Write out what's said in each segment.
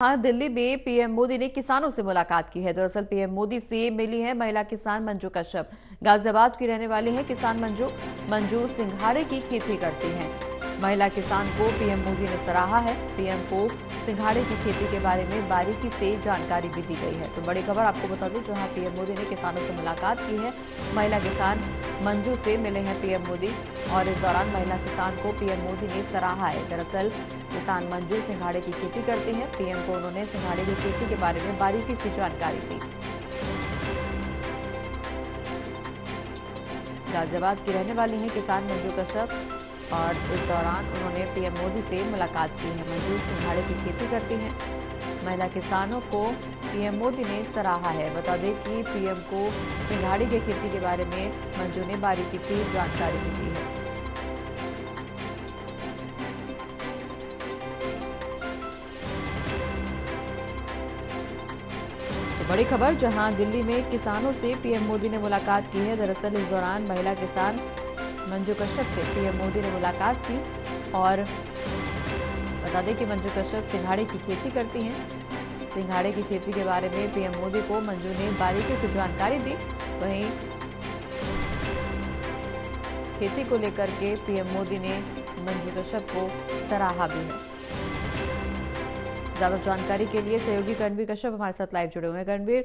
हाँ, दिल्ली में पीएम मोदी ने किसानों से मुलाकात की है। दरअसल पीएम मोदी से मिली है महिला किसान मंजू कश्यप। गाजियाबाद की रहने वाली है किसान मंजू सिंघाड़े की खेती करती हैं। महिला किसान को पीएम मोदी ने सराहा है। पीएम को सिंघाड़े की खेती के बारे में बारीकी से जानकारी भी दी गई है। तो बड़ी खबर आपको बता दूं, जहां पीएम मोदी ने किसानों से मुलाकात की है। महिला किसान मंजू से मिले हैं पीएम मोदी और इस दौरान महिला किसान को पीएम मोदी ने सराहा है। दरअसल किसान मंजू सिंघाड़े की खेती करती हैं। पीएम को उन्होंने सिंघाड़े की खेती के बारे में बारीकी से जानकारी दी। गाजियाबाद की रहने वाली हैं किसान मंजू कश्यप और इस दौरान उन्होंने पीएम मोदी से मुलाकात की है। मंजू सिंघाड़े की खेती करती हैं। महिला किसानों को पीएम मोदी ने सराहा है। बता दें कि पीएम को सिंघाड़े की खेती के बारे में मंजू ने बारीकी से जानकारी भी दी है। बड़ी खबर, जहां दिल्ली में किसानों से पीएम मोदी ने मुलाकात की है। दरअसल इस दौरान महिला किसान मंजू कश्यप से पीएम मोदी ने मुलाकात की और बता दें कि मंजू कश्यप सिंघाड़े की खेती करती हैं। सिंघाड़े की खेती के बारे में पीएम मोदी को मंजू ने बारीकी से जानकारी दी। वहीं खेती को लेकर के पीएम मोदी ने मंजू कश्यप को सराहा भी है। ज्यादा जानकारी के लिए सहयोगी करणवीर कश्यप हमारे साथ लाइव जुड़े हुए हैं। करणवीर,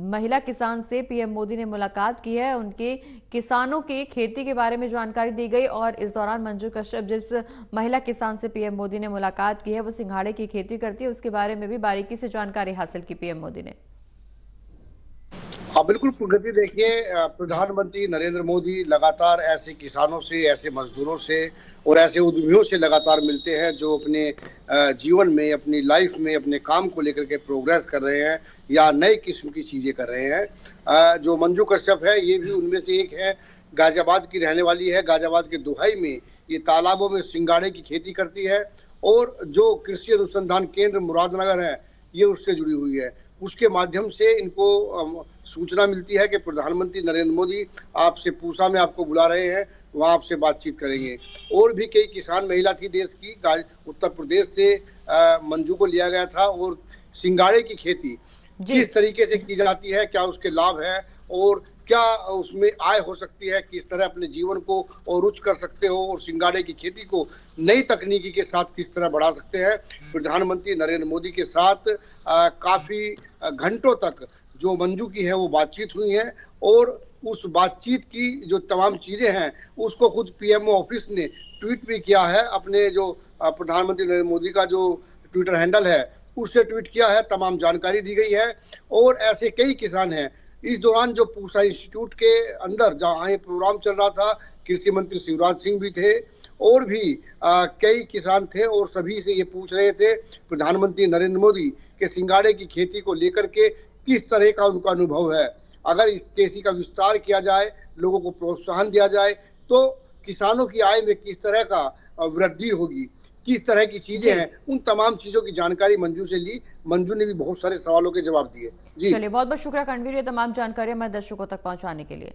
महिला किसान से पीएम मोदी ने मुलाकात की है, उनके किसानों की खेती के बारे में जानकारी दी गई और इस दौरान मंजू कश्यप जिस महिला किसान से पीएम मोदी ने मुलाकात की है वो सिंघाड़े की खेती करती है, उसके बारे में भी बारीकी से जानकारी हासिल की पीएम मोदी ने। हाँ, बिल्कुल प्रगति। देखिए, प्रधानमंत्री नरेंद्र मोदी लगातार ऐसे किसानों से, ऐसे मजदूरों से और ऐसे उद्यमियों से लगातार मिलते हैं जो अपने जीवन में, अपनी लाइफ में, अपने काम को लेकर के प्रोग्रेस कर रहे हैं या नए किस्म की चीजें कर रहे हैं। जो मंजू कश्यप है ये भी उनमें से एक है। गाजियाबाद की रहने वाली है। गाजियाबाद के दुहाई में ये तालाबों में सिंघाड़े की खेती करती है और जो कृषि अनुसंधान केंद्र मुरादनगर है ये उससे जुड़ी हुई है। उसके माध्यम से इनको सूचना मिलती है कि प्रधानमंत्री नरेंद्र मोदी आपसे पूसा में आपको बुला रहे हैं, वहां आपसे बातचीत करेंगे। और भी कई किसान महिला थी देश की, उत्तर प्रदेश से मंजू को लिया गया था। और सिंघाड़े की खेती किस तरीके से की जाती है, क्या उसके लाभ है और क्या उसमें आय हो सकती है, किस तरह अपने जीवन को और उच्च कर सकते हो और सिंघाड़े की खेती को नई तकनीकी के साथ किस तरह बढ़ा सकते हैं। प्रधानमंत्री नरेंद्र मोदी के साथ काफी घंटों तक जो मंजू की है वो बातचीत हुई है और उस बातचीत की जो तमाम चीजें हैं उसको खुद पीएमओ ऑफिस ने ट्वीट भी किया है। अपने जो प्रधानमंत्री नरेंद्र मोदी का जो ट्विटर हैंडल है उससे ट्वीट किया है, तमाम जानकारी दी गई है। और ऐसे कई किसान हैं। इस दौरान जो पूसा इंस्टीट्यूट के अंदर जहाँ ये प्रोग्राम चल रहा था, कृषि मंत्री शिवराज सिंह भी थे और भी कई किसान थे और सभी से ये पूछ रहे थे प्रधानमंत्री नरेंद्र मोदी के सिंघाड़े की खेती को लेकर के किस तरह का उनका अनुभव है। अगर इस खेती का विस्तार किया जाए, लोगों को प्रोत्साहन दिया जाए तो किसानों की आय में किस तरह का वृद्धि होगी, किस तरह की चीजें हैं, उन तमाम चीजों की जानकारी मंजू से ली। मंजू ने भी बहुत सारे सवालों के जवाब दिए। जी चलिए, बहुत बहुत शुक्रिया करणवीर, ये तमाम जानकारी हमारे दर्शकों तक पहुंचाने के लिए।